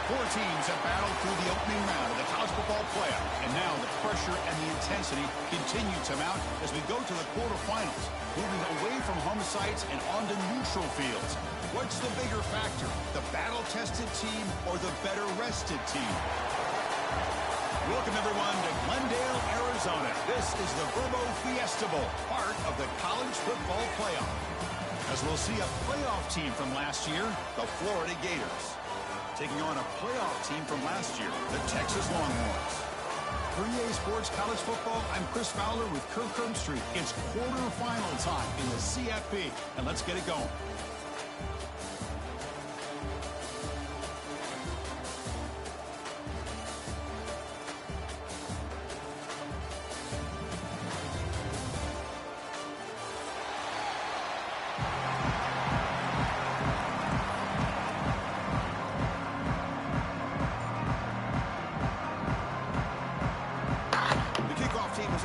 Four teams have battled through the opening round of the college football playoff, and now the pressure and the intensity continue to mount as we go to the quarterfinals, moving away from home sites and onto neutral fields. What's the bigger factor, the battle-tested team or the better-rested team? Welcome, everyone, to Glendale, Arizona. This is the Verbo Fiesta Bowl, part of the college football playoff. As we'll see a playoff team from last year, the Florida Gators, taking on a playoff team from last year, the Texas Longhorns. For EA Sports College Football, I'm Chris Fowler with Kirk Herbstreit. It's quarterfinal time in the CFP, and let's get it going.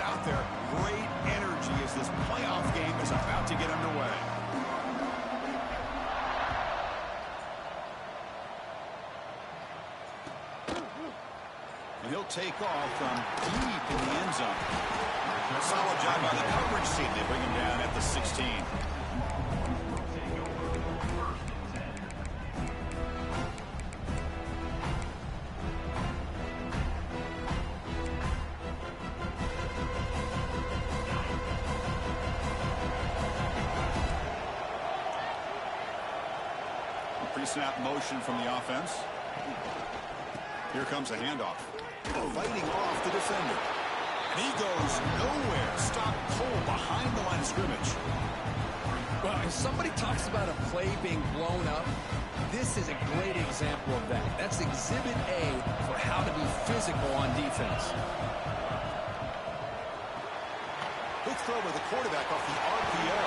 Out there, great energy as this playoff game is about to get underway. And he'll take off from deep in the end zone. A solid job by the coverage team. They bring him down at the 16. Pre-snap motion from the offense. Here comes a handoff. Fighting off the defender. And he goes nowhere. Stopped cold behind the line of scrimmage. Well, if somebody talks about a play being blown up, this is a great example of that. That's exhibit A for how to be physical on defense. Quick throw by the quarterback off the RPO.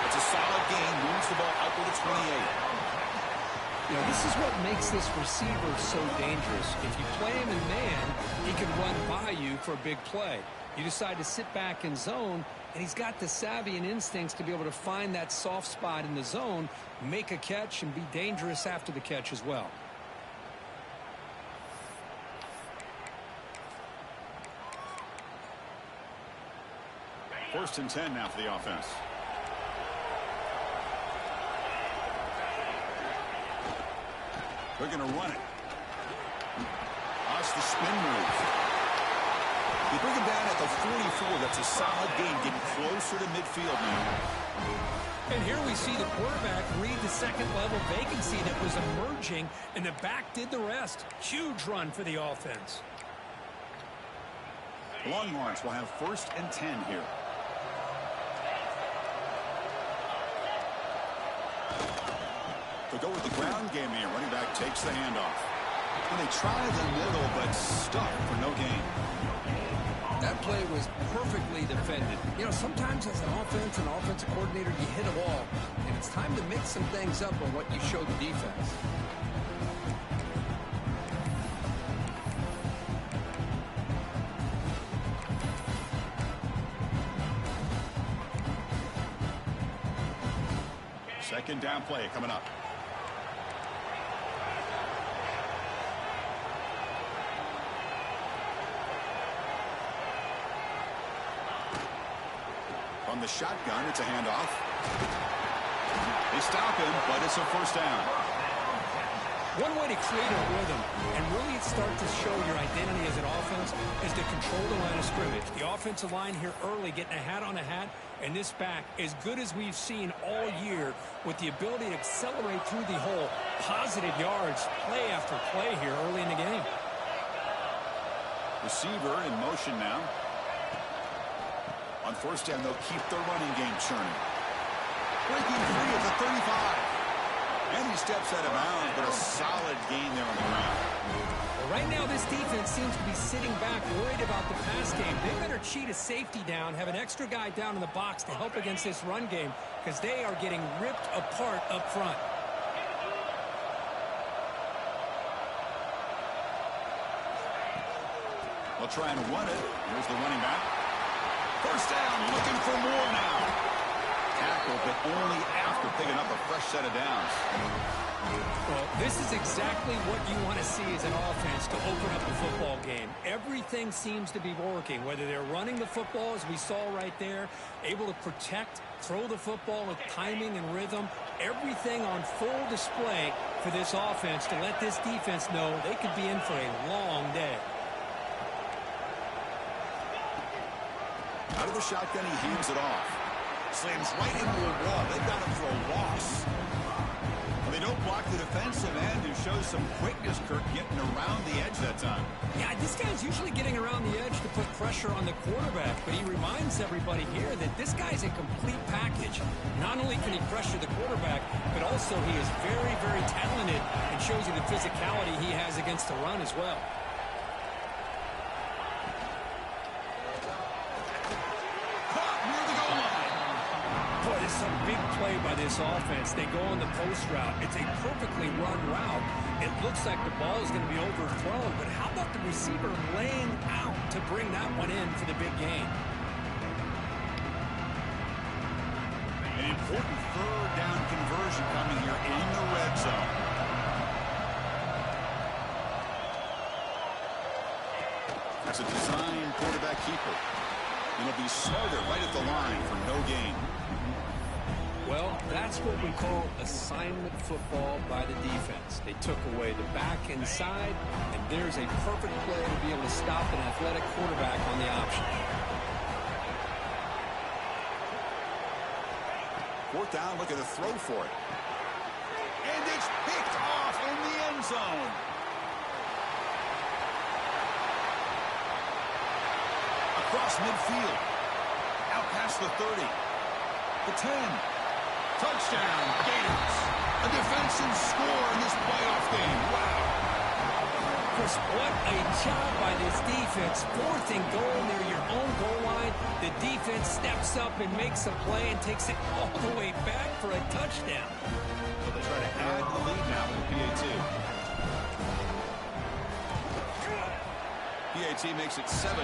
It's a solid gain. Moves the ball out to the 28. You know, this is what makes this receiver so dangerous. If you play him in man, he can run by you for a big play. You decide to sit back in zone, and he's got the savvy and instincts to be able to find that soft spot in the zone, make a catch, and be dangerous after the catch as well. First and 10 now for the offense. They're going to run it. That's the spin move. They bring him down at the 44. That's a solid gain, getting closer to midfield now. And here we see the quarterback read the second-level vacancy that was emerging, and the back did the rest. Huge run for the offense. Longhorns will have first and 10 here. They'll go with the ground game here. Running back takes the handoff. And they try the middle, but stuck for no gain. That play was perfectly defended. You know, sometimes as an offensive coordinator, you hit a wall. And it's time to mix some things up on what you show the defense. Second down play coming up. From the shotgun, it's a handoff. They stop him, but it's a first down. One way to create a rhythm and really start to show your identity as an offense is to control the line of scrimmage. The offensive line here early getting a hat on a hat, and this back as good as we've seen all year with the ability to accelerate through the hole. Positive yards, play after play here early in the game. Receiver in motion now. On first down, they'll keep their running game churning. Breaking free at the 35. And he steps out of bounds, but a solid gain there on the ground. Well, right now, this defense seems to be sitting back, worried about the pass game. They better cheat a safety down, have an extra guy down in the box to help against this run game, because they are getting ripped apart up front. They'll try and run it. Here's the running back. First down, looking for more now. tackle, but only after picking up a fresh set of downs. Well, this is exactly what you want to see as an offense to open up the football game. Everything seems to be working, whether they're running the football, as we saw right there, able to protect, throw the football with timing and rhythm, everything on full display for this offense to let this defense know they could be in for a long day. Out of the shotgun, he hands it off. Slams right into a wall. They've got him for a loss. They don't block the defensive end, who shows some quickness, Kirk, getting around the edge that time. Yeah, this guy's usually getting around the edge to put pressure on the quarterback, but he reminds everybody here that this guy's a complete package. Not only can he pressure the quarterback, but also he is very, very talented and shows you the physicality he has against the run as well. Some big play by this offense. They go on the post route. It's a perfectly run route. It looks like the ball is going to be overthrown, but how about the receiver laying out to bring that one in for the big gain? An important third down conversion coming here in the red zone. That's a design quarterback keeper. It'll be smarter right at the line for no gain. Well, that's what we call assignment football by the defense. They took away the back inside, and there's a perfect play to be able to stop an athletic quarterback on the option. Fourth down, looking to throw for it. And it's picked off in the end zone. Across midfield. Out past the 30. The 10. Touchdown, Gators. A defensive score in this playoff game. Wow. Chris, what a job by this defense. 4th and goal near your own goal line. The defense steps up and makes a play and takes it all the way back for a touchdown. So they try to add the lead now with the PAT. PAT makes it 7-0.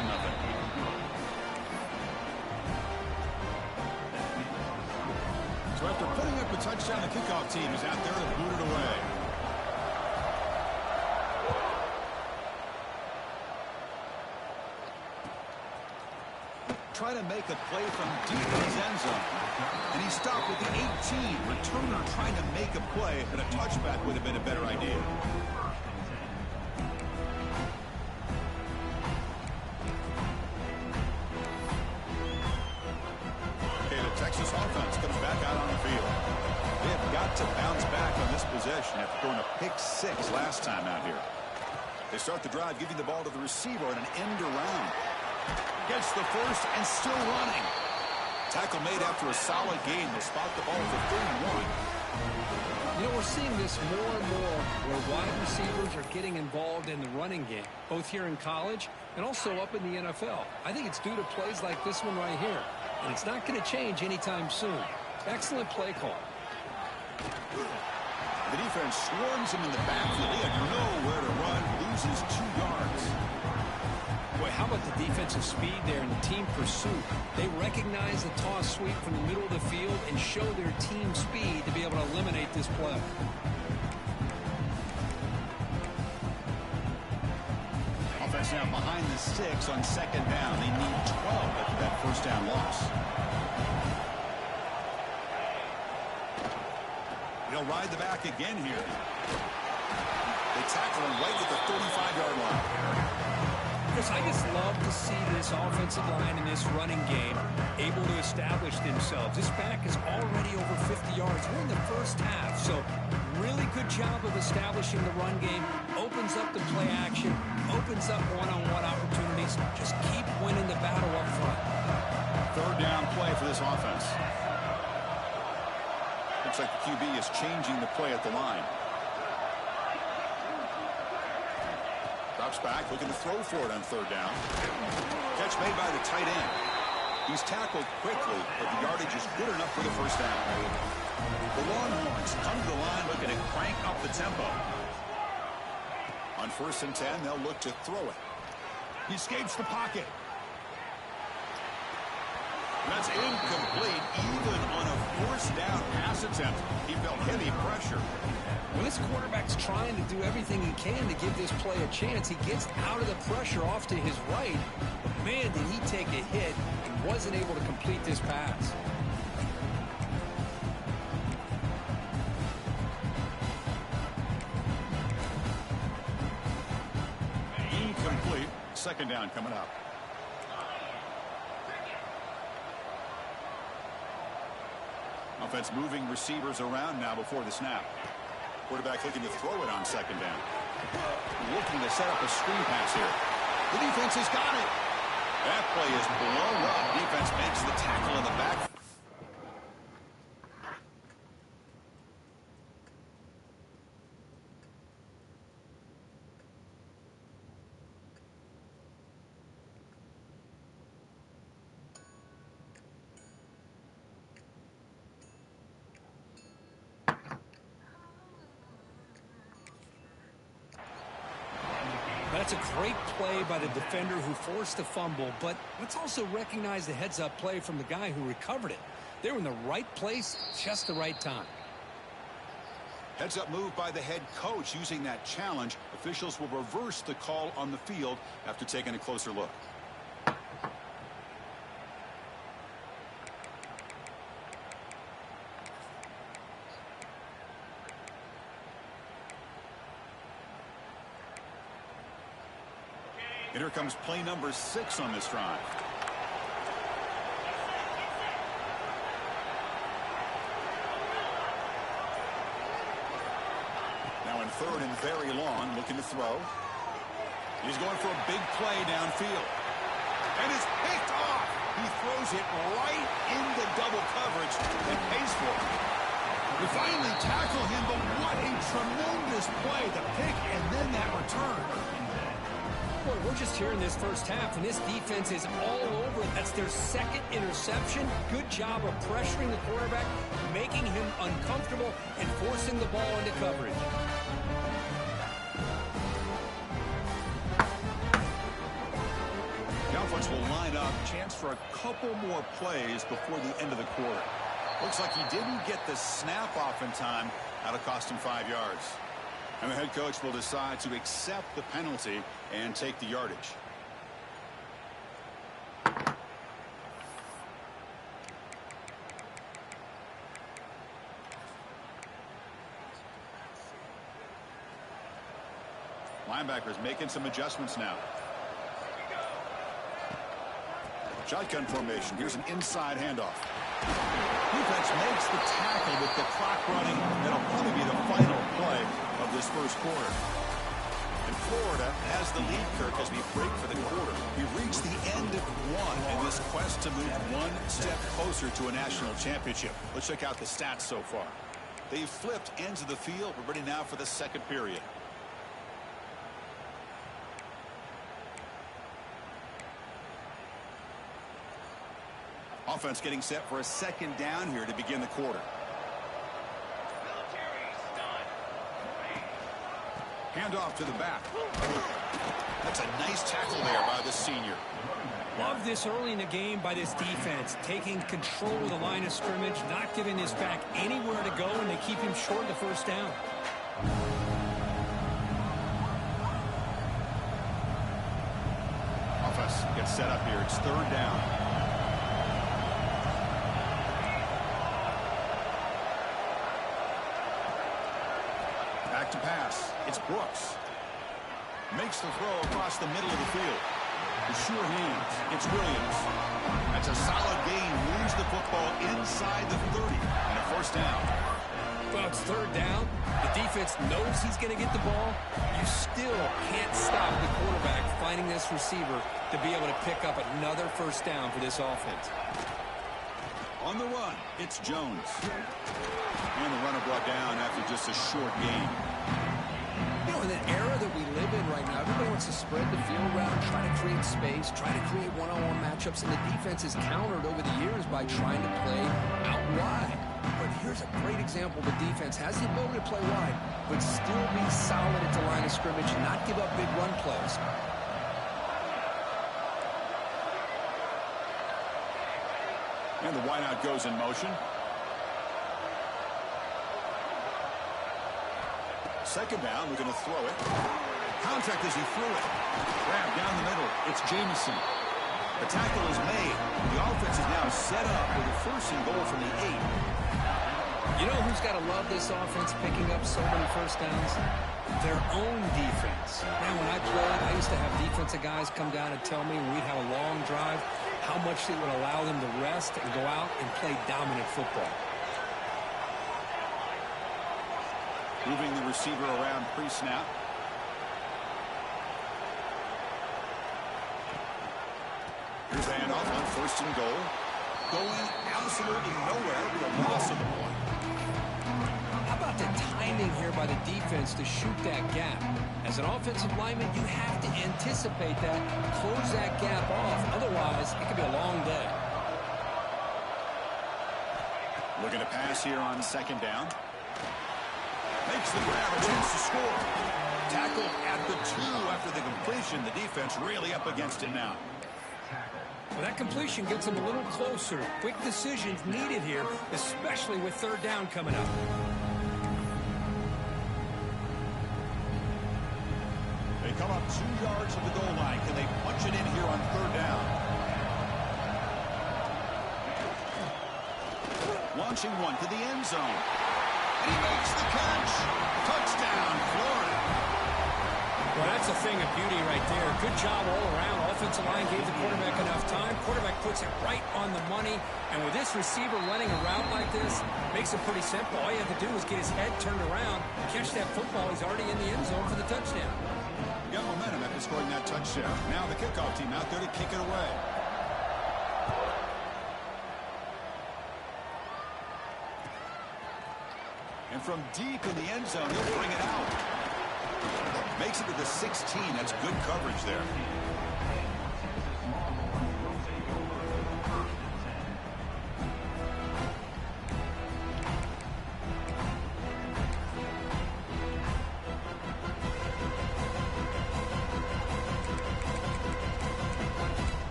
So after putting up a touchdown, the kickoff team is out there to boot it away. Try to make a play from deep in his end zone. And he stopped with the 18. Returner trying to make a play, but a touchback would have been a better idea. Texas offense comes back out on the field. They have got to bounce back on this possession after throwing a pick-6 last time out here. They start the drive, giving the ball to the receiver on an end around. Gets the first and still running. Tackle made after a solid gain. They'll spot the ball for 31. You know, we're seeing this more and more where wide receivers are getting involved in the running game, both here in college and also up in the NFL. I think it's due to plays like this one right here. And it's not going to change anytime soon. Excellent play call. The defense swarms him in the backfield. He had nowhere to run, loses 2 yards. Boy, how about the defensive speed there in the team pursuit? They recognize the toss sweep from the middle of the field and show their team speed to be able to eliminate this play. Offense now behind the 6 on 2nd down. They need 12 after that first down loss. He'll ride the back again here. They tackle him right at the 35-yard line. Chris, I just love to see this offensive line in this running game able to establish themselves. This back is already over 50 yards. We're in the first half, so really good job of establishing the run game. Opens up the play action, opens up one-on-one opportunities. Just keep winning the battle up front. Third down play for this offense. Looks like the QB is changing the play at the line. Drops back, looking to throw for it on 3rd down. Catch made by the tight end. He's tackled quickly, but the yardage is good enough for the first down. The Longhorns come to the line looking to crank up the tempo. On 1st and 10, they'll look to throw it. He escapes the pocket. That's incomplete, even on a forced down pass attempt. He felt heavy pressure. When this quarterback's trying to do everything he can to give this play a chance, he gets out of the pressure off to his right. But man, did he take a hit and wasn't able to complete this pass. Incomplete. Second down coming up. Offense moving receivers around now before the snap. Quarterback looking to throw it on second down. Looking to set up a screen pass here. The defense has got it. That play is blown up. Defense makes the tackle in the back. That's a great play by the defender who forced the fumble, but let's also recognize the heads-up play from the guy who recovered it. They were in the right place, just the right time. Heads-up move by the head coach using that challenge. Officials will reverse the call on the field after taking a closer look. And here comes play number 6 on this drive. Now in third and very long, looking to throw. He's going for a big play downfield. And it's picked off. He throws it right into double coverage and pays for it. We finally tackle him, but what a tremendous play. The pick and then that return. Boy, we're just here in this first half, and this defense is all over it. That's their second interception. Good job of pressuring the quarterback, making him uncomfortable, and forcing the ball into coverage. The offense will line up. Chance for a couple more plays before the end of the quarter. Looks like he didn't get the snap off in time. That'll cost him 5 yards. And the head coach will decide to accept the penalty and take the yardage. Linebackers making some adjustments now. Shotgun formation. Here's an inside handoff. Defense makes the tackle with the clock running. That'll probably be the final play of this first quarter. And Florida has the lead, Kirk, as we break for the quarter. We reach the end of one in this quest to move one step closer to a national championship. Let's check out the stats so far. They've flipped ends of the field. We're ready now for the second period. Offense getting set for a second down here to begin the quarter. Handoff to the back. That's a nice tackle there by the senior. Love this early in the game by this defense, taking control of the line of scrimmage, not giving this back anywhere to go, and they keep him short of the first down. Offense gets set up here. It's third down. Back to pass. It's Brooks. Makes the throw across the middle of the field. The sure hands. It's Williams. That's a solid gain. Moves the football inside the 30. And a first down. Well, it's third down. The defense knows he's going to get the ball. You still can't stop the quarterback finding this receiver to be able to pick up another first down for this offense. On the run, it's Jones. And the runner brought down after just a short gain. You know, in the era that we live in right now, everybody wants to spread the field around, try to create space, try to create one-on-one matchups, and the defense is countered over the years by trying to play out wide. But here's a great example. The defense has the ability to play wide, but still be solid at the line of scrimmage and not give up big run plays. And the wideout goes in motion. Second down, we're going to throw it. Contact as he threw it. Grab down the middle. It's Jamison. The tackle is made. The offense is now set up with a first and goal from the 8. You know who's got to love this offense picking up so many first downs? Their own defense. Now, when I played, I used to have defensive guys come down and tell me when we'd have a long drive how much it would allow them to rest and go out and play dominant football. Moving the receiver around pre-snap. Here's a handoff on first and goal. Going absolutely nowhere with a loss of the ball. How about the timing here by the defense to shoot that gap? As an offensive lineman, you have to anticipate that, close that gap off. Otherwise, it could be a long day. Looking to pass here on second down. Makes the grab, a chance to score. Tackled at the 2 after the completion. The defense really up against it now. Well, that completion gets them a little closer. Quick decisions needed here, especially with third down coming up. They come up 2 yards from the goal line. Can they punch it in here on third down? Launching one to the end zone. And he makes the catch. Touchdown, Florida. Well, that's a thing of beauty right there. Good job all around. Offensive line gave the quarterback enough time. Quarterback puts it right on the money. And with this receiver running a route like this, makes it pretty simple. All you have to do is get his head turned around, catch that football. He's already in the end zone for the touchdown. Got momentum after scoring that touchdown. Now the kickoff team out there to kick it away. And from deep in the end zone, he'll bring it out. Makes it to the 16. That's good coverage there.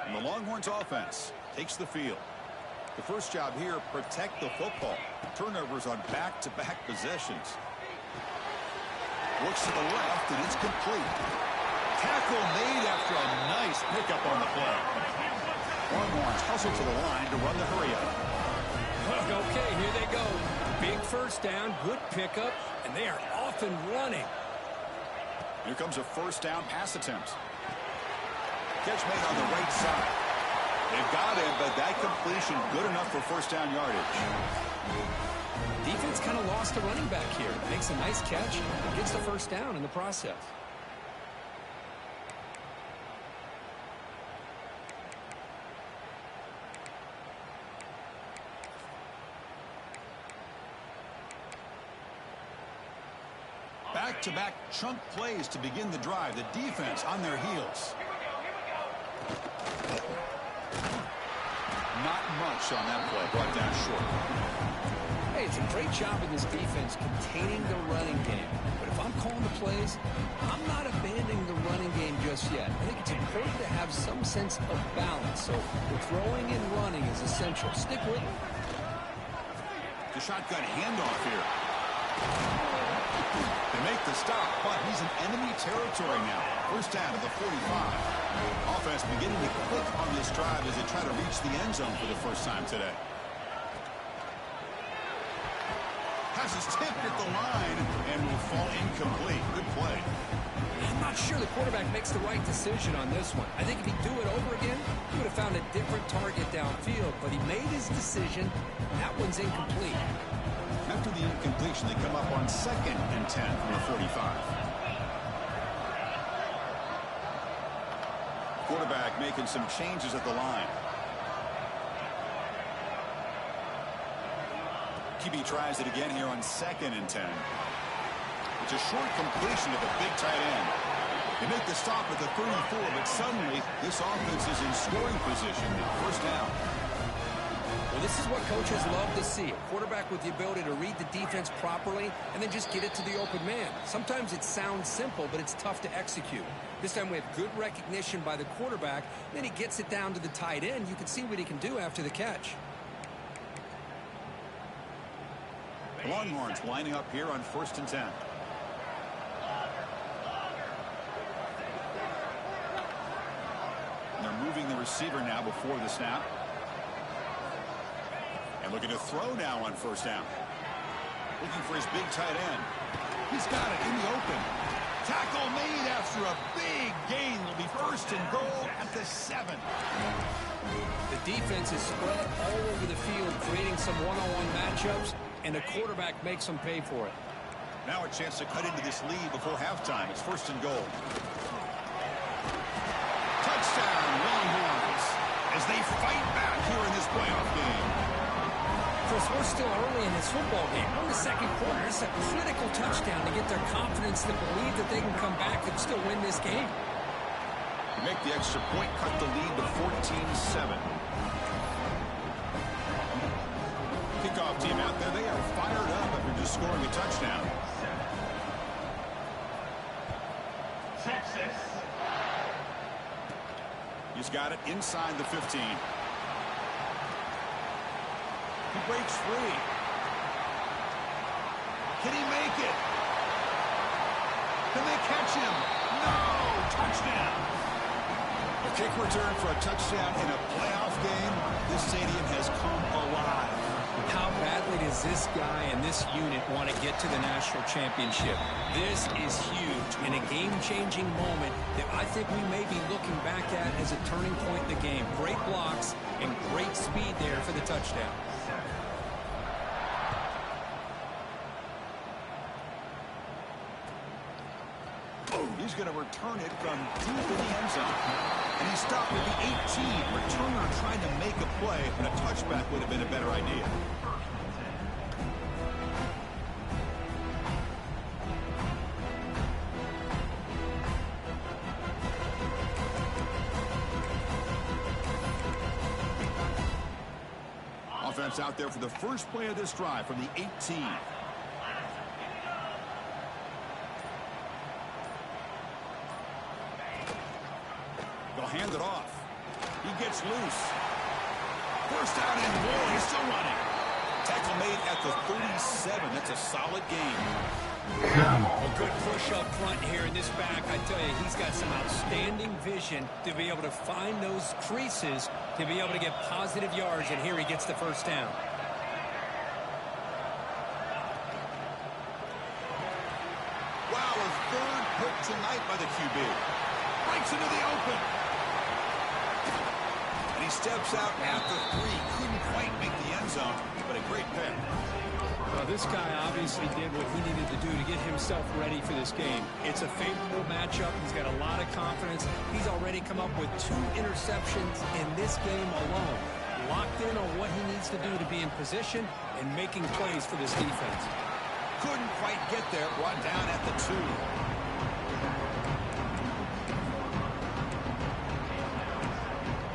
And the Longhorns offense takes the field. The first job here, protect the football. Turnovers on back-to-back possessions. Looks to the left, and it's complete. Tackle made after a nice pickup on the play. Longhorns hustle to the line to run the hurry-up. Okay, here they go. Big first down, good pickup, and they are off and running. Here comes a first down pass attempt. Catch made on the right side. They've got him, but that completion good enough for first down yardage. Defense kind of lost a running back here. Makes a nice catch and gets the first down in the process. Back-to-back chunk plays to begin the drive. The defense on their heels. Not much on that play. Brought down short. Hey, it's a great job in this defense containing the running game. But if I'm calling the plays, I'm not abandoning the running game just yet. I think it's important to have some sense of balance. So the throwing and running is essential. Stick with it. The shotgun handoff here. They make the stop, but he's in enemy territory now. First down to the 45. Offense beginning to click on this drive as they try to reach the end zone for the first time today. Pass is tipped at the line and will fall incomplete. Good play. I'm not sure the quarterback makes the right decision on this one. I think if he'd do it over again, he would have found a different target downfield, but he made his decision. That one's incomplete. After the incompletion, they come up on 2nd and 10 from the 45. Quarterback making some changes at the line. QB tries it again here on 2nd and 10. It's a short completion to the big tight end. They make the stop at the 34, but suddenly this offense is in scoring position now. First down. Well, this is what coaches love to see. A quarterback with the ability to read the defense properly and then just get it to the open man. Sometimes it sounds simple, but it's tough to execute. This time we have good recognition by the quarterback. Then he gets it down to the tight end. You can see what he can do after the catch. Longhorns lining up here on 1st and 10. And they're moving the receiver now before the snap. And looking to throw now on 1st down. Looking for his big tight end. He's got it in the open. Tackle made after a big gain. Will be 1st and goal at the 7. The defense is spread all over the field, creating some one-on-one matchups, and the quarterback makes them pay for it. Now a chance to cut into this lead before halftime. It's 1st and goal. Touchdown, Longhorns, as they fight back here in this playoff game. Chris, we're still early in this football game. We're in the 2nd quarter. It's a critical touchdown to get their confidence to believe that they can come back and still win this game. To make the extra point, cut the lead to 14-7. Kickoff team out there. They are fired up after just scoring a touchdown. Texas. He's got it inside the 15. He breaks free. Can he make it? Can they catch him? No! Touchdown! A kick return for a touchdown in a playoff game. This stadium has come alive. How badly does this guy and this unit want to get to the national championship? This is huge and a game-changing moment that I think we may be looking back at as a turning point in the game. Great blocks and great speed there for the touchdown. He's going to return it from deep in the end zone. And he stopped at the 18. Returner trying to make a play, and a touchback would have been a better idea. Offense out there for the first play of this drive from the 18. They'll hand it off. He gets loose. 1st down and more. He's still running. Tackle made at the 37. That's a solid gain. A good push up front here in this back. I tell you, he's got some outstanding vision to be able to find those creases, to be able to get positive yards, and here he gets the 1st down. Wow, a 3rd pick tonight by the QB. Breaks into the open. And he steps out at the 3. Couldn't quite make the end zone, but a great pick. Well, this guy obviously did what he needed to do to get himself ready for this game. It's a favorable matchup. He's got a lot of confidence. He's already come up with 2 interceptions in this game alone. Locked in on what he needs to do to be in position and making plays for this defense. Couldn't quite get there. Brought down at the 2.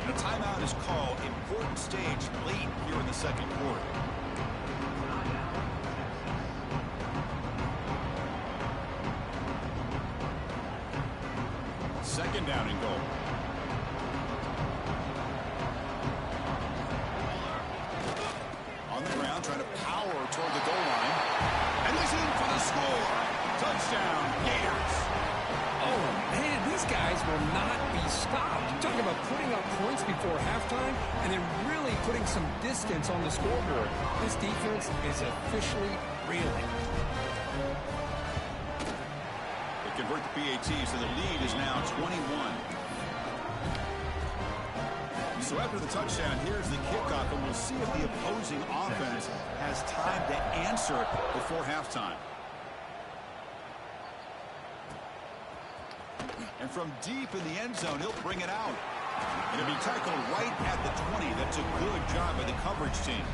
The timeout is called. Important stage late here in the 2nd quarter. Second down and goal. On the ground, trying to power toward the goal line. And he's in for the score. Touchdown, Gators. Oh, man, these guys will not be stopped. You're talking about putting up points before halftime and then really putting some distance on the scoreboard. This defense is officially reeling. Convert the PAT, so the lead is now 21. So after the touchdown, here's the kickoff, and we'll see if the opposing offense has time to answer it before halftime. And from deep in the end zone, he'll bring it out. And it'll be tackled right at the 20. That's a good job by the coverage team.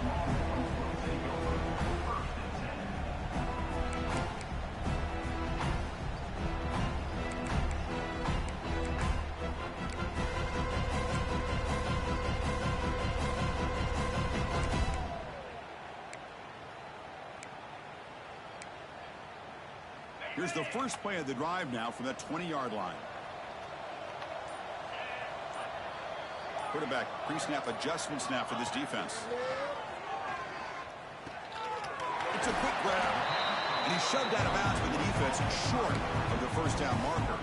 Here's the first play of the drive now from that 20-yard line. Quarterback pre-snap adjustment snap for this defense. It's a quick grab, and he's shoved out of bounds with the defense short of the first down marker.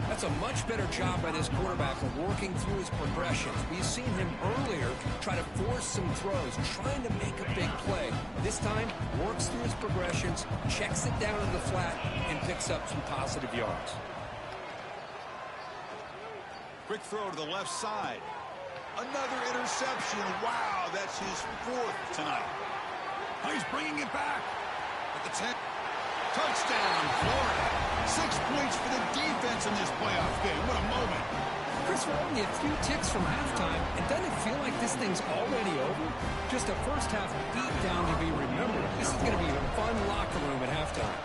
That's a much better job by this quarterback of working through his progressions. We've seen him earlier try to force some throws, trying to make a big play. This time, works through his progressions, checks it down in the flat, and picks up some positive yards. Quick throw to the left side. Another interception. Wow, that's his 4th tonight. Oh, he's bringing it back at the 10. Touchdown, Florida. 6 points for the defense in this playoff game. What a moment. Chris, we're only a few ticks from halftime. And doesn't it feel like this thing's already over? Just a first-half beatdown to be remembered. This is going to be a fun locker room at halftime.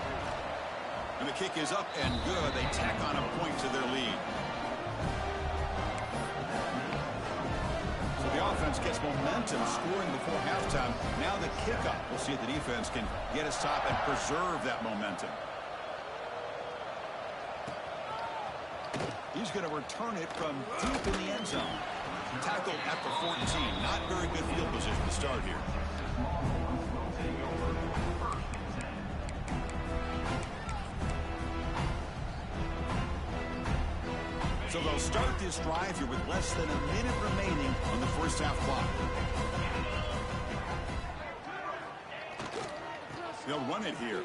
And the kick is up and good. They tack on a point to their lead. So the offense gets momentum scoring before halftime. Now the kickoff. We'll see if the defense can get a stop and preserve that momentum. He's going to return it from deep in the end zone. Tackled at the 14. Not very good field position to start here. So they'll start this drive here with less than a minute remaining on the first half clock. They'll run it here.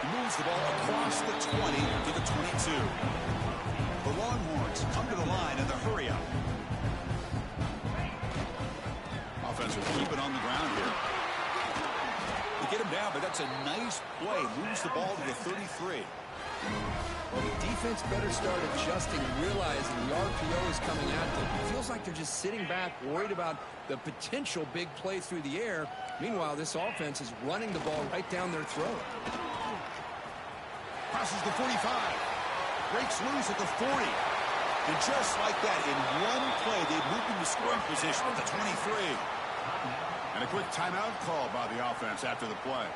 He moves the ball across the 20 to the 22. The Longhorns come to the line in the hurry-up. Offense will keep it on the ground here. They get him down, but that's a nice play. Moves the ball to the 33. Well, the defense better start adjusting and realizing the RPO is coming at them. It feels like they're just sitting back, worried about the potential big play through the air. Meanwhile, this offense is running the ball right down their throat. Crosses the 45. Breaks loose at the 40. And just like that, in one play, they moved into scoring position at the 23. And a quick timeout call by the offense after the play.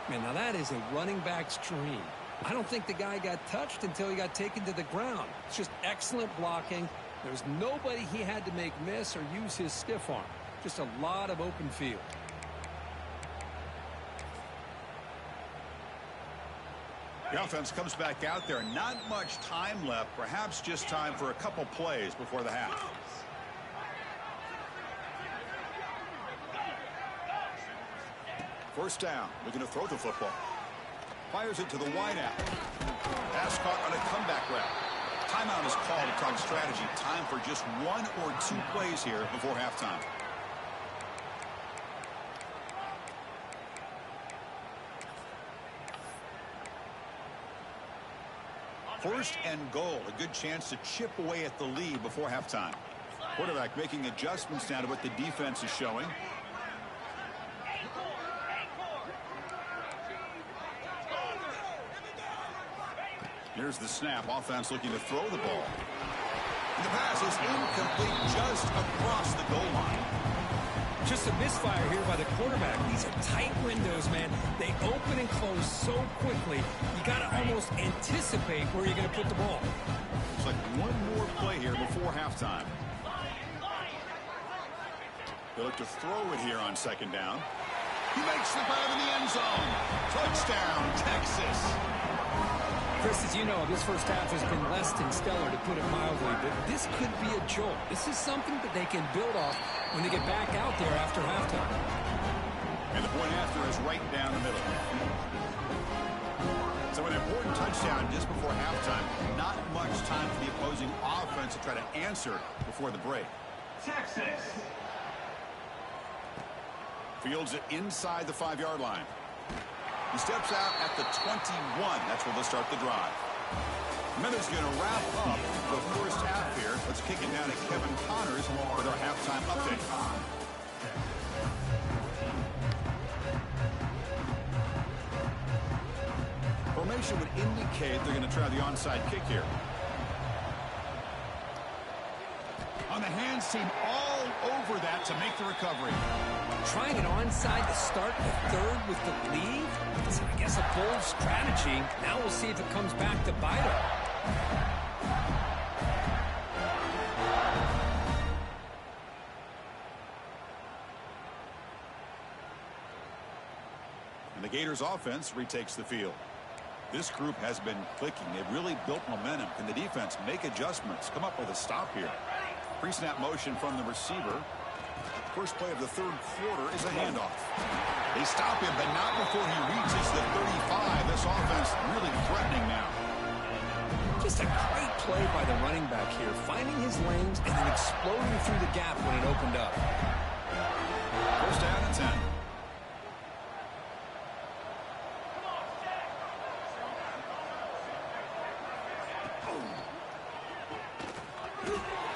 Man, now that is a running back's dream. I don't think the guy got touched until he got taken to the ground. It's just excellent blocking. There's nobody he had to make miss or use his stiff arm. Just a lot of open field. The offense comes back out there. Not much time left. Perhaps just time for a couple plays before the half. First down. Looking to throw the football. Fires it to the wideout. Pass caught on a comeback route. Timeout is called to talk strategy. Time for just 1 or 2 plays here before halftime. First and goal. A good chance to chip away at the lead before halftime. Quarterback making adjustments now to what the defense is showing. Here's the snap. Offense looking to throw the ball. And the pass is incomplete just across the goal line. Just a misfire here by the quarterback. These are tight windows, man. They open and close so quickly. You got to almost anticipate where you're going to put the ball. It's like one more play here before halftime. They look to throw it here on second down. He makes the grab in the end zone. Touchdown, Texas. Chris, as you know, this first half has been less than stellar, to put it mildly, but this could be a jolt. This is something that they can build off when they get back out there after halftime. And the point after is right down the middle. So an important touchdown just before halftime. Not much time for the opposing offense to try to answer before the break. Texas. Fields it inside the 5-yard line. He steps out at the 21. That's where they'll start the drive. Minutes going to wrap up the first half here. Let's kick it down to Kevin Connors with our halftime update. Formation would indicate they're going to try the onside kick here. On the hands team all over over that to make the recovery. Trying it onside to start the third with the lead. It's, I guess, a bold strategy. Now we'll see if it comes back to bite him. And the Gators offense retakes the field. This group has been clicking. They've really built momentum. Can the defense make adjustments? Come up with a stop here. Pre-snap motion from the receiver. First play of the third quarter is a handoff. They stop him, but not before he reaches the 35. This offense really threatening now. Just a great play by the running back here, finding his lanes and then exploding through the gap when it opened up. First down and 10.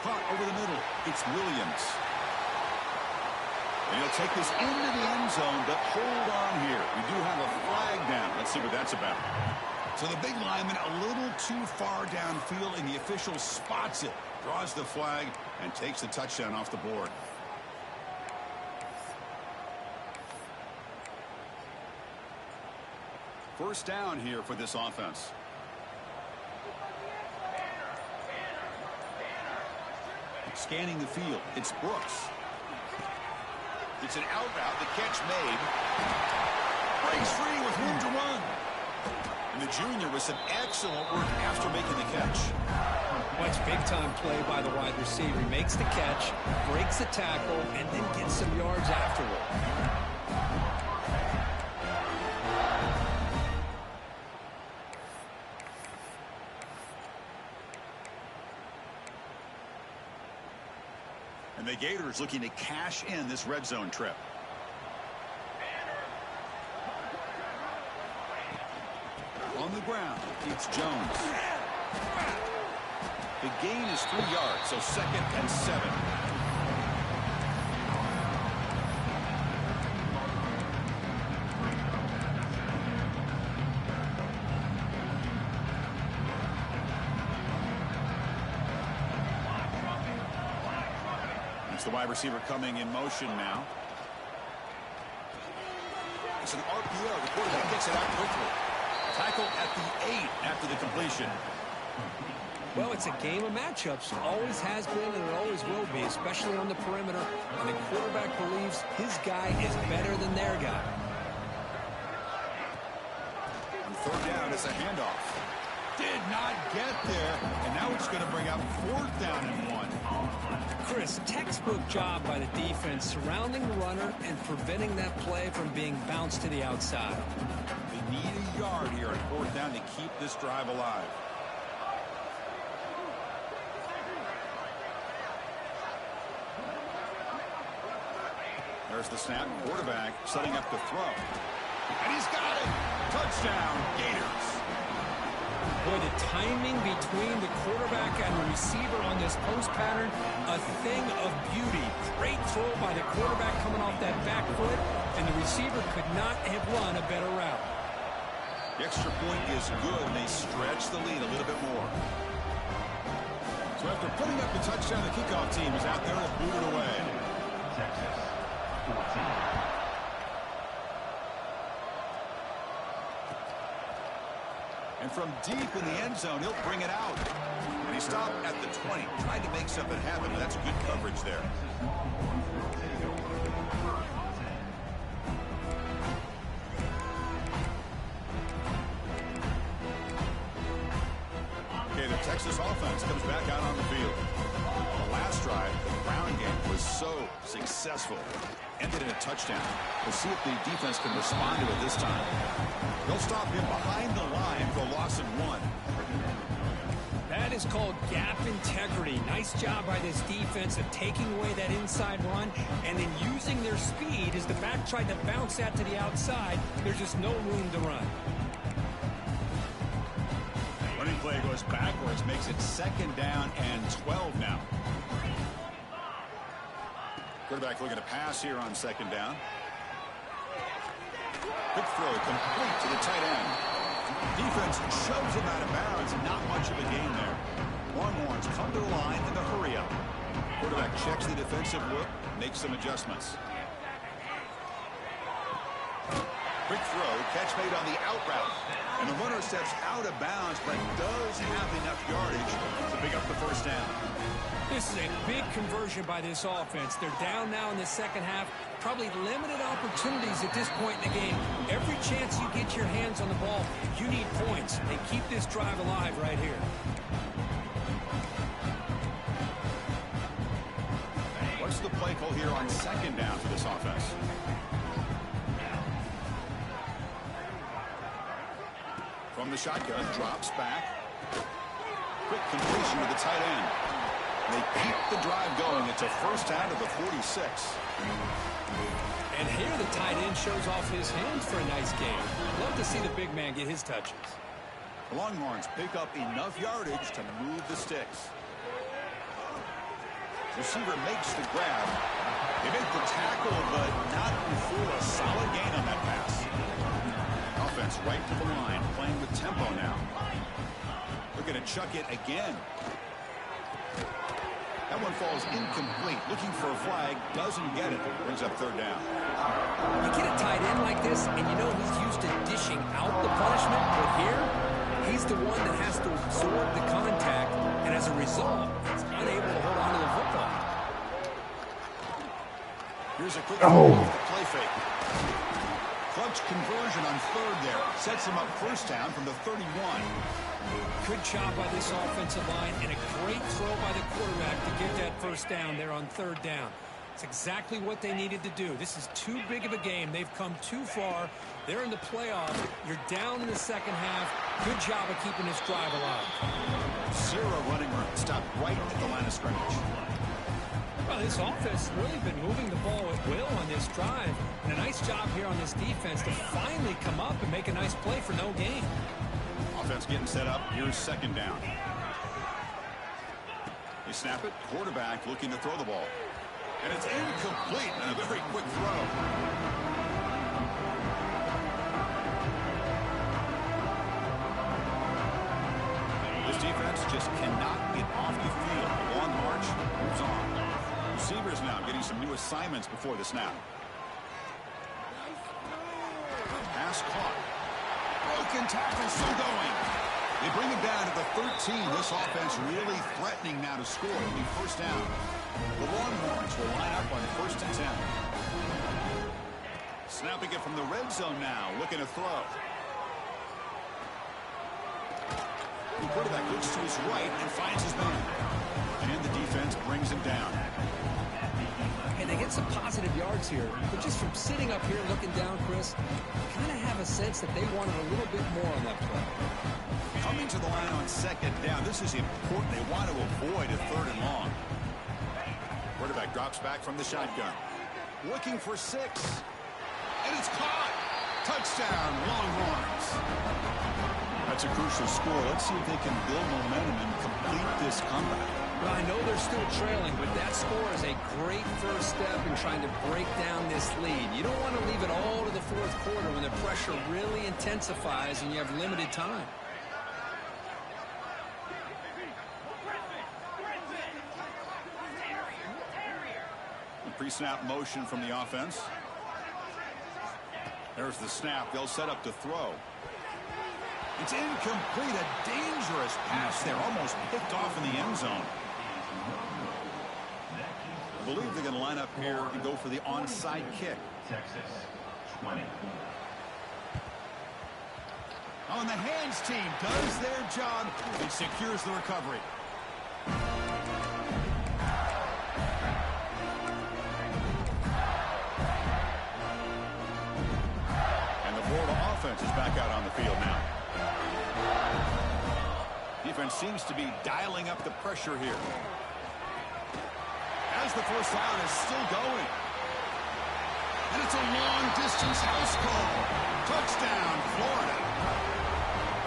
Caught over the middle. It's Williams. And he'll take this into the end zone, but hold on here. We do have a flag down. Let's see what that's about. So the big lineman a little too far downfield, and the official spots it, draws the flag, and takes the touchdown off the board. First down here for this offense. Scanning the field. It's Brooks. It's an out route. The catch made. Breaks free with room to run. And the junior with some excellent work after making the catch. Much big-time play by the wide receiver. He makes the catch, breaks the tackle, and then gets some yards afterward. And the Gators looking to cash in this red zone trip. On the ground, it's Jones. The gain is 3 yards, so 2nd and 7. The wide receiver coming in motion now. It's an RPO. The quarterback gets it out quickly. Tackle at the 8 after the completion. Well, it's a game of matchups. Always has been and it always will be, especially on the perimeter. And the quarterback believes his guy is better than their guy. On third down, it's a handoff. Did not get there. And now it's going to bring up 4th down and 1. Chris, textbook job by the defense surrounding the runner and preventing that play from being bounced to the outside. They need a yard here on 4th down to keep this drive alive. There's the snap. Quarterback setting up the throw. And he's got it. Touchdown, Gators. Boy, the timing between the quarterback and the receiver on this post pattern, a thing of beauty. Great throw by the quarterback coming off that back foot, and the receiver could not have run a better route. The extra point is good, and they stretch the lead a little bit more. So after putting up the touchdown, the kickoff team is out there to boot it away. Texas 14. And from deep in the end zone, he'll bring it out. And he stopped at the 20, trying to make something happen. That's good coverage there. Okay, the Texas offense comes back out on the field. The last drive, the ground game was so successful. Ended in a touchdown. We'll see if the defense can respond to it this time. They'll stop him behind the line for a loss of 1. That is called gap integrity. Nice job by this defense of taking away that inside run and then using their speed as the back tried to bounce that to the outside. There's just no room to run. Running play goes backwards, makes it 2nd down and 12 now. Quarterback looking to pass here on 2nd down. Quick throw complete to the tight end. Defense shoves him out of bounds. Not much of a gain there. Longhorns come to the line in the hurry up. Quarterback checks the defensive look, makes some adjustments. Quick throw, catch made on the out route. And the runner steps out of bounds, but does have enough yardage to pick up the first down. This is a big conversion by this offense. They're down now in the second half. Probably limited opportunities at this point in the game. Every chance you get your hands on the ball, you need points. They keep this drive alive right here. What's the play call here on second down for this offense? From the shotgun, drops back. Quick completion to the tight end. They keep the drive going. It's a first down to the 46. And here the tight end shows off his hands for a nice game. Love to see the big man get his touches. The Longhorns pick up enough yardage to move the sticks. Receiver makes the grab. They make the tackle, but not before a solid gain on that pass. Offense right to the line, playing with tempo now. They're going to chuck it again. That one falls incomplete. Looking for a flag, doesn't get it. Brings up third down. You get a tight end like this, and you know he's used to dishing out the punishment, but here, he's the one that has to absorb the contact, and as a result, he's unable to hold on to the football. Here's a quick play fake. Clutch conversion on third there. Sets him up first down from the 31. Good job by this offensive line and a great throw by the quarterback to get that first down there on third down. It's exactly what they needed to do. This is too big of a game. They've come too far. They're in the playoffs. You're down in the second half. Good job of keeping this drive alive. Zero running room. Stopped right at the line of scrimmage. Well, this offense has really been moving the ball at will on this drive. And a nice job here on this defense to finally come up and make a nice play for no gain. Offense getting set up. Here's second down. They snap it. Quarterback looking to throw the ball. And it's incomplete and a very quick throw. This defense just cannot get off the field. The long march moves on. Receivers now getting some new assignments before the snap. Pass caught. Broken tackle, still going. They bring it down to the 13. This offense really threatening now to score. It'll be first down. The Longhorns will line up on first and 10. Snapping it from the red zone now, looking to throw. The quarterback looks to his right and finds his man. And the defense brings him down. And they get some positive yards here. But just from sitting up here looking down, Chris, you kind of have a sense that they wanted a little bit more on that play. Coming to the line on second down. This is important. They want to avoid a third and long. Quarterback drops back from the shotgun. Looking for 6. And it's caught. Touchdown, Longhorns. That's a crucial score. Let's see if they can build momentum and complete this comeback. Well, I know they're still trailing, but that score is a great first step in trying to break down this lead. You don't want to leave it all to the fourth quarter when the pressure really intensifies and you have limited time. Pre-snap motion from the offense. There's the snap. They'll set up to throw. It's incomplete. A dangerous pass there. Almost picked off in the end zone. I believe they're going to line up here and go for the onside kick. Texas 20. On the hands team does their job. It secures the recovery. And the Florida offense is back out on the field now. Defense seems to be dialing up the pressure here. As the first down is still going. And it's a long-distance house call. Touchdown, Florida.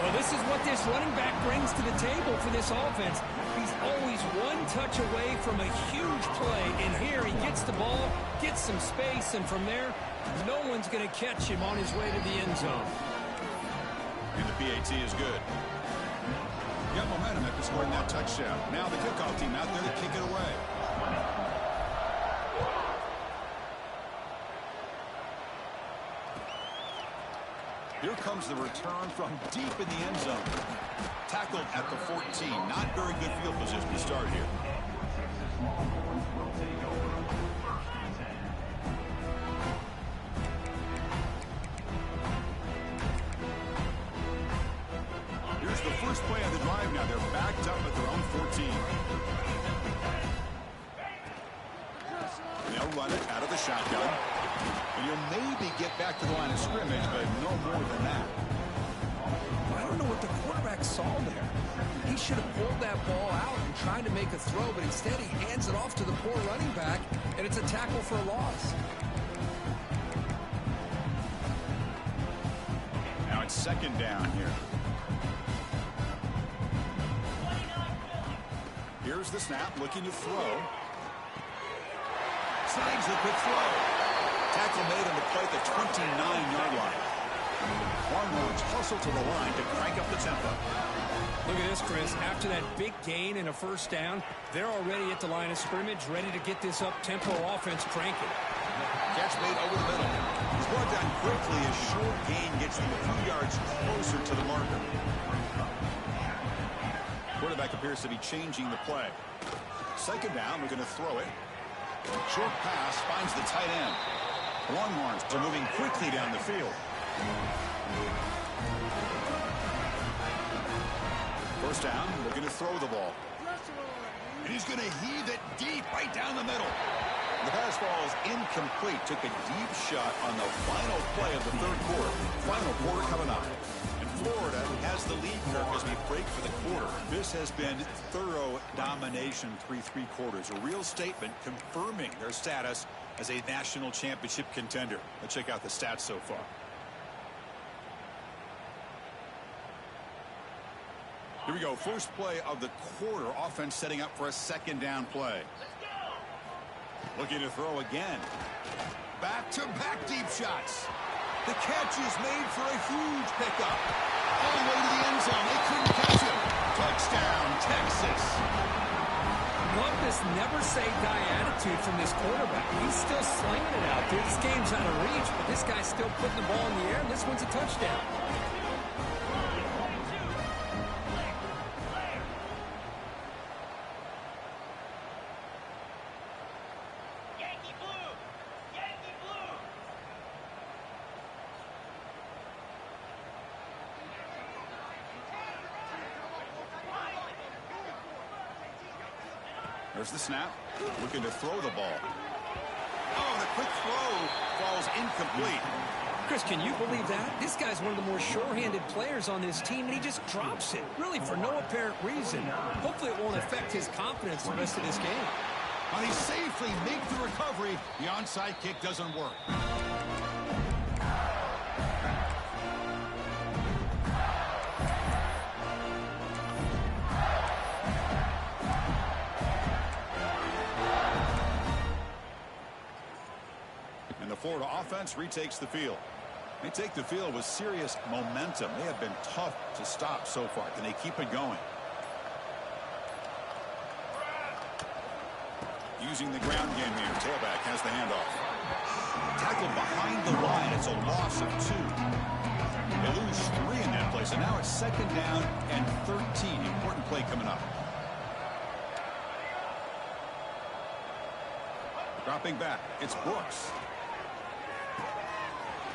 Well, this is what this running back brings to the table for this offense. He's always one touch away from a huge play. And here he gets the ball, gets some space, and from there, no one's going to catch him on his way to the end zone. And the PAT is good. Got momentum after scoring that touchdown. Now the kickoff team out there to kick it away. Here comes the return from deep in the end zone. Tackled at the 14. Not very good field position to start here. Here's the first play of the drive now. They're backed up at their own 14. They'll run it out of the shotgun. And you'll maybe get back to the line of scrimmage, but no more than that. I don't know what the quarterback saw there. He should have pulled that ball out and tried to make a throw, but instead he hands it off to the poor running back, and it's a tackle for a loss. Now it's second down here. Here's the snap, looking to throw. Snags the quick throw. Tackle made on the play at the 29-yard line. Longhorns hustle to the line to crank up the tempo. Look at this, Chris. After that big gain and a first down, they're already at the line of scrimmage, ready to get this up-tempo offense cranking. Catch made over the middle. He's brought down quickly as short gain gets them a few yards closer to the marker. Quarterback appears to be changing the play. Second down, we're going to throw it. Short pass finds the tight end. Longhorns are moving quickly down the field. First down, looking to throw the ball. And he's going to heave it deep right down the middle. The pass ball is incomplete. Took a deep shot on the final play of the third quarter. Final quarter coming up. And Florida has the lead here as we break for the quarter. This has been thorough domination through 3 quarters. A real statement confirming their status as a national championship contender. Let's check out the stats so far. Here we go. First play of the quarter. Offense setting up for a second down play. Looking to throw again. Back-to-back deep shots. The catch is made for a huge pickup. All the way to the end zone. They couldn't catch him. Touchdown, Texas. Love this never-say-die attitude from this quarterback. He's still slinging it out there. This game's out of reach, but this guy's still putting the ball in the air, and this one's a touchdown. There's the snap. Looking to throw the ball. Oh, the quick throw falls incomplete. Chris, can you believe that? This guy's one of the more sure-handed players on this team, and he just drops it, really for no apparent reason. Hopefully it won't affect his confidence the rest of this game. And he safely makes the recovery. The onside kick doesn't work. Florida offense retakes the field. They take the field with serious momentum. They have been tough to stop so far. Can they keep it going? Using the ground game here. Tailback has the handoff. Tackled behind the line. It's a loss of 2. They lose 3 in that play. So now it's second down and 13. Important play coming up. Dropping back. It's Brooks.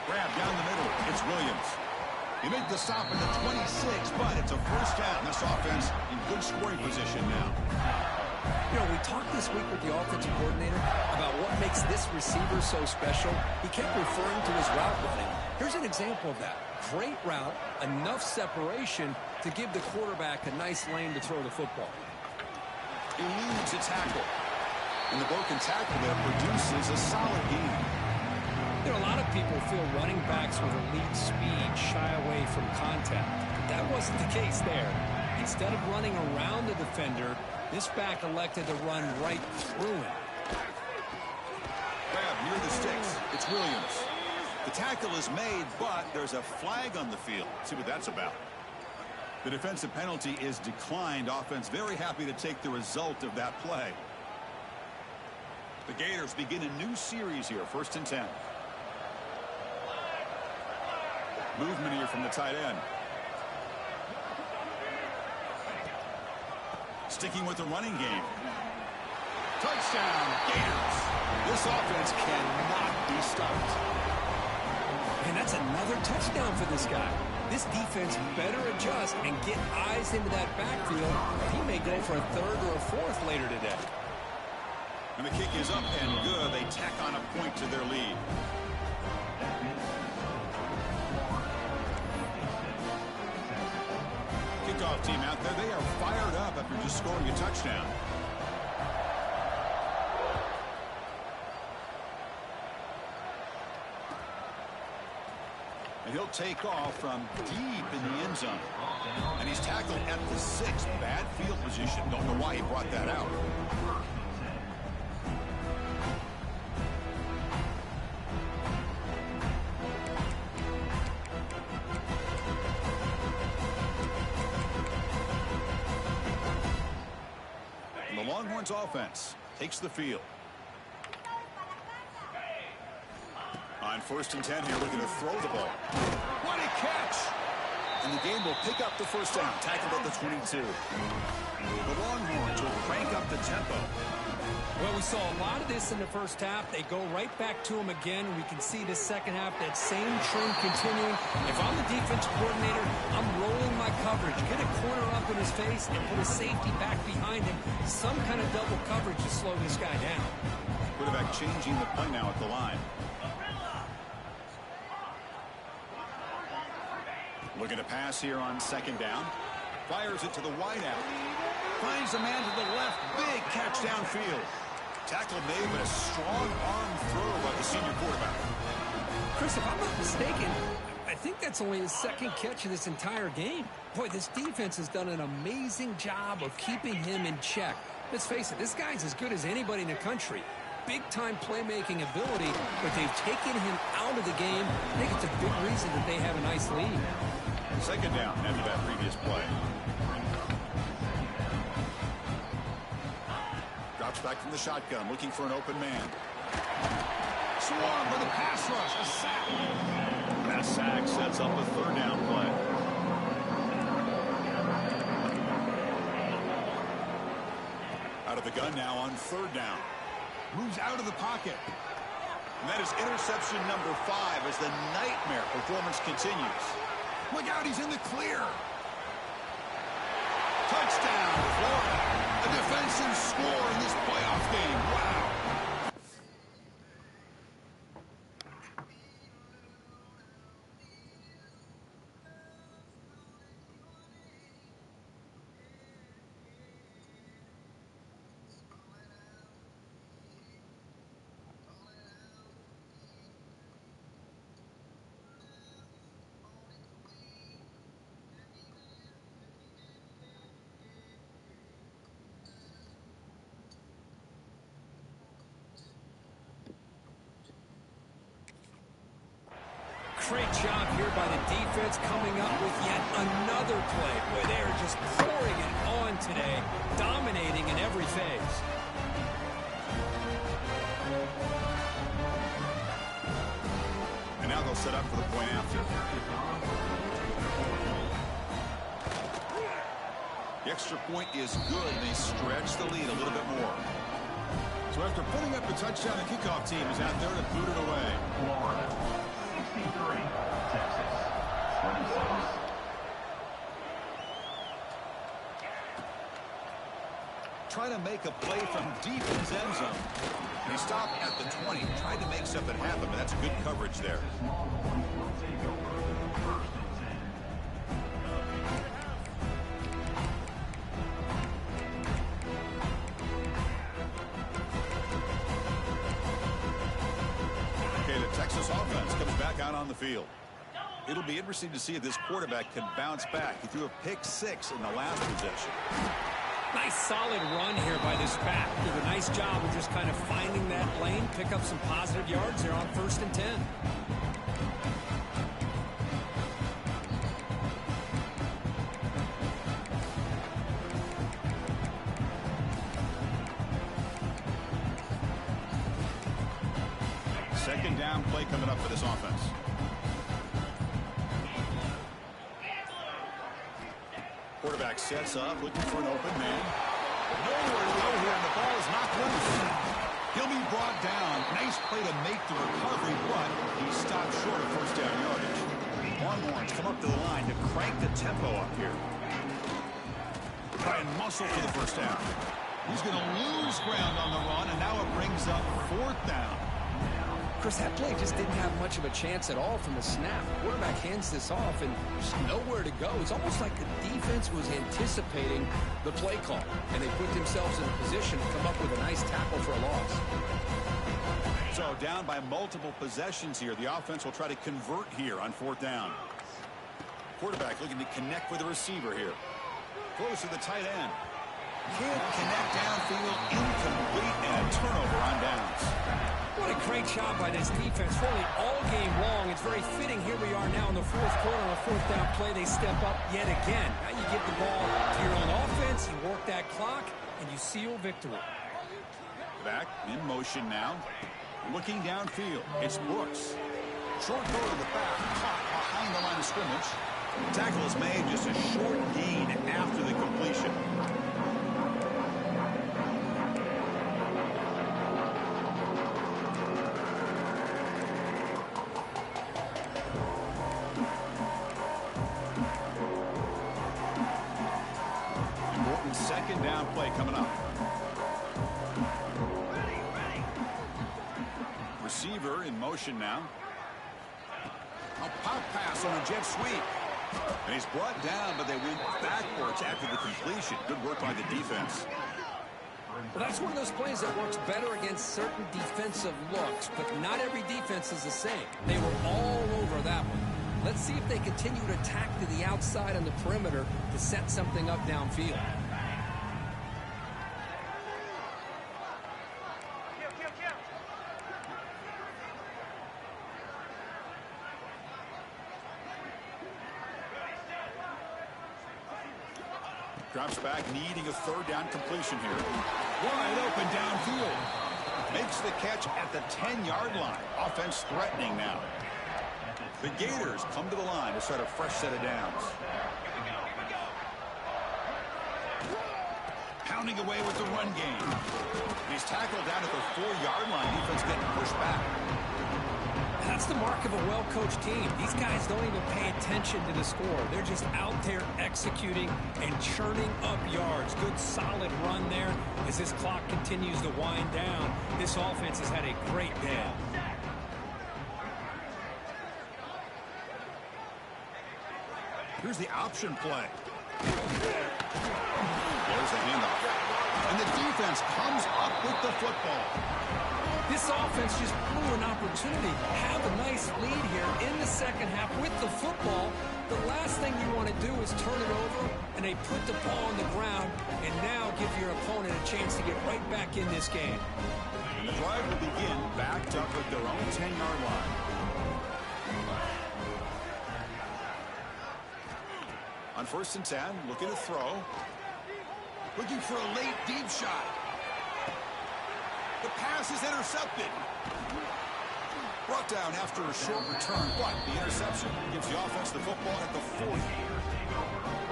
Grab down the middle. It's Williams. He made the stop at the 26, but it's a first down. This offense in good scoring position now. You know, we talked this week with the offensive coordinator about what makes this receiver so special. He kept referring to his route running. Here's an example of that. Great route, enough separation to give the quarterback a nice lane to throw the football. Eludes a tackle. And the broken tackle there produces a solid gain. You know, a lot of people feel running backs with elite speed shy away from contact. But that wasn't the case there. Instead of running around the defender, this back elected to run right through him. Grab near the sticks. It's Williams. The tackle is made, but there's a flag on the field. Let's see what that's about. The defensive penalty is declined. Offense very happy to take the result of that play. The Gators begin a new series here. 1st and 10. Movement here from the tight end. Sticking with the running game. Touchdown, Gators. This offense cannot be stopped. And that's another touchdown for this guy. This defense better adjust and get eyes into that backfield. He may go for a third or a fourth later today. And the kick is up and good. They tack on a point to their lead. Kickoff team out there. They are fired up after just scoring a touchdown. And he'll take off from deep in the end zone. And he's tackled at the 6. Bad field position. Don't know why he brought that out. And the Longhorns offense takes the field. On 1st and 10 here, looking to throw the ball. What a catch! And the game will pick up the first down, tackled at the 22. The Longhorns will crank up the tempo. Well, we saw a lot of this in the first half. They go right back to him again. We can see the second half, that same trend continuing. If I'm the defense coordinator, I'm rolling my coverage. Get a corner up in his face and put a safety back behind him. Some kind of double coverage to slow this guy down. Quarterback changing the play now at the line. Looking to pass here on 2nd down. Fires it to the wideout. Finds a man to the left. Big catch downfield. Tackle made, but a strong arm throw by the senior quarterback. Chris, if I'm not mistaken, I think that's only his 2nd catch of this entire game. Boy, this defense has done an amazing job of keeping him in check. Let's face it, this guy's as good as anybody in the country. Big-time playmaking ability, but they've taken him out of the game. I think it's a big reason that they have a nice lead. 2nd down after that previous play. Drops back from the shotgun, looking for an open man. Swarm for the pass rush, a sack. That sack sets up a 3rd down play. Out of the gun now on 3rd down. Moves out of the pocket. And that is interception number 5 as the nightmare performance continues. Look out, he's in the clear. Touchdown, Florida. A defensive score in this playoff game. Wow. Great job here by the defense coming up with yet another play where they're just pouring it on today, dominating in every phase. And now they'll set up for the point after. The extra point is good, and they stretch the lead a little bit more. So after putting up a touchdown, the kickoff team is out there to boot it away. Florida, 63, Texas, 26. Try to make a play from deep in his end zone. He stopped at the 20, tried to make something happen, but that's good coverage there. Okay, the Texas offense comes back out on the field. It'll be interesting to see if this quarterback can bounce back. He threw a pick-6 in the last possession. Nice solid run here by this back. Did a nice job of just kind of finding that lane, pick up some positive yards there on 1st and 10. Second down play coming up for this offense. Quarterback sets up, looking for an open man. Nowhere to go here, and the ball is knocked loose. He'll be brought down. Nice play to make the recovery, but he stopped short of first down yardage. Longhorns come up to the line to crank the tempo up here. Try and muscle for the first down. He's going to lose ground on the run, and now it brings up fourth down. Chris, that play just didn't have much of a chance at all from the snap. The quarterback hands this off, and there's nowhere to go. It's almost like the defense was anticipating the play call, and they put themselves in a position to come up with a nice tackle for a loss. So down by multiple possessions here. The offense will try to convert here on fourth down. Quarterback looking to connect with the receiver here. Close to the tight end. Can't connect downfield, incomplete, and a turnover on downs. What a great job by this defense. Really all game long. It's very fitting. Here we are now in the fourth quarter. On a fourth down play, they step up yet again. Now you give the ball to your own offense. You work that clock, and you seal victory. Back in motion now. Looking downfield. It's Brooks. Short throw to the back. Caught behind the line of scrimmage. Tackle is made, just a short gain after the completion. Important second down play coming up. Receiver in motion now. A pop pass on a jet sweep. And he's brought down, but they went backwards after the completion. Good work by the defense. Well, that's one of those plays that works better against certain defensive looks, but not every defense is the same. They were all over that one. Let's see if they continue to attack to the outside on the perimeter to set something up downfield. Drops back, needing a third down completion here. Wide open downfield. Makes the catch at the 10-yard line. Offense threatening now. The Gators come to the line to start a fresh set of downs. Pounding away with the run game. He's tackled down at the 4-yard line. Defense getting pushed back. That's the mark of a well-coached team. These guys don't even pay attention to the score. They're just out there executing and churning up yards. Good, solid run there as this clock continues to wind down. This offense has had a great day. Here's the option play. There's the handoff. And the defense comes up with the football. This offense just blew an opportunity. Have a nice lead here in the second half with the football. The last thing you want to do is turn it over, and they put the ball on the ground and now give your opponent a chance to get right back in this game. And the drive will begin backed up at their own 10-yard line. On 1st and 10, looking to throw. Looking for a late deep shot. The pass is intercepted. Brought down after a short return, but the interception gives the offense the football at the 40.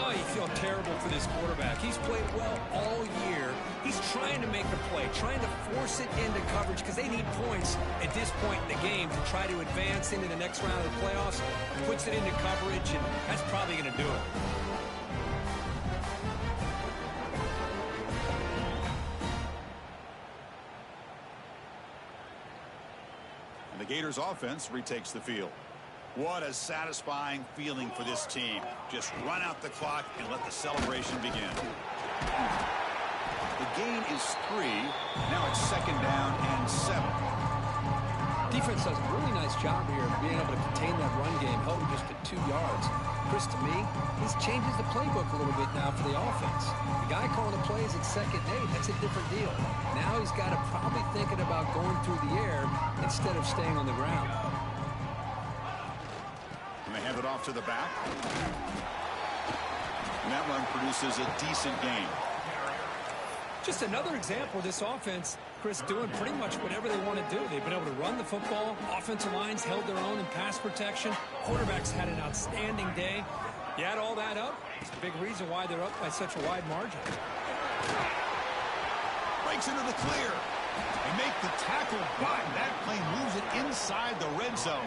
Oh, you feel terrible for this quarterback. He's played well all year. He's trying to make the play, trying to force it into coverage because they need points at this point in the game to try to advance into the next round of the playoffs. Puts it into coverage, and that's probably going to do it. The Gators offense retakes the field. What a satisfying feeling for this team. Just run out the clock and let the celebration begin. The gain is 3. Now it's 2nd down and 7. Defense does a really nice job here of being able to contain that run game, held him just at 2 yards. Chris, to me, this changes the playbook a little bit now for the offense. The guy calling the plays at 2nd and 8, that's a different deal. Now he's got to probably thinking about going through the air instead of staying on the ground. And they hand it off to the back. And that run produces a decent gain. Just another example of this offense, Chris, doing pretty much whatever they want to do. They've been able to run the football. Offensive lines held their own in pass protection. Quarterbacks had an outstanding day. You add all that up, it's a big reason why they're up by such a wide margin. Breaks into the clear. They make the tackle, but that plane moves it inside the red zone.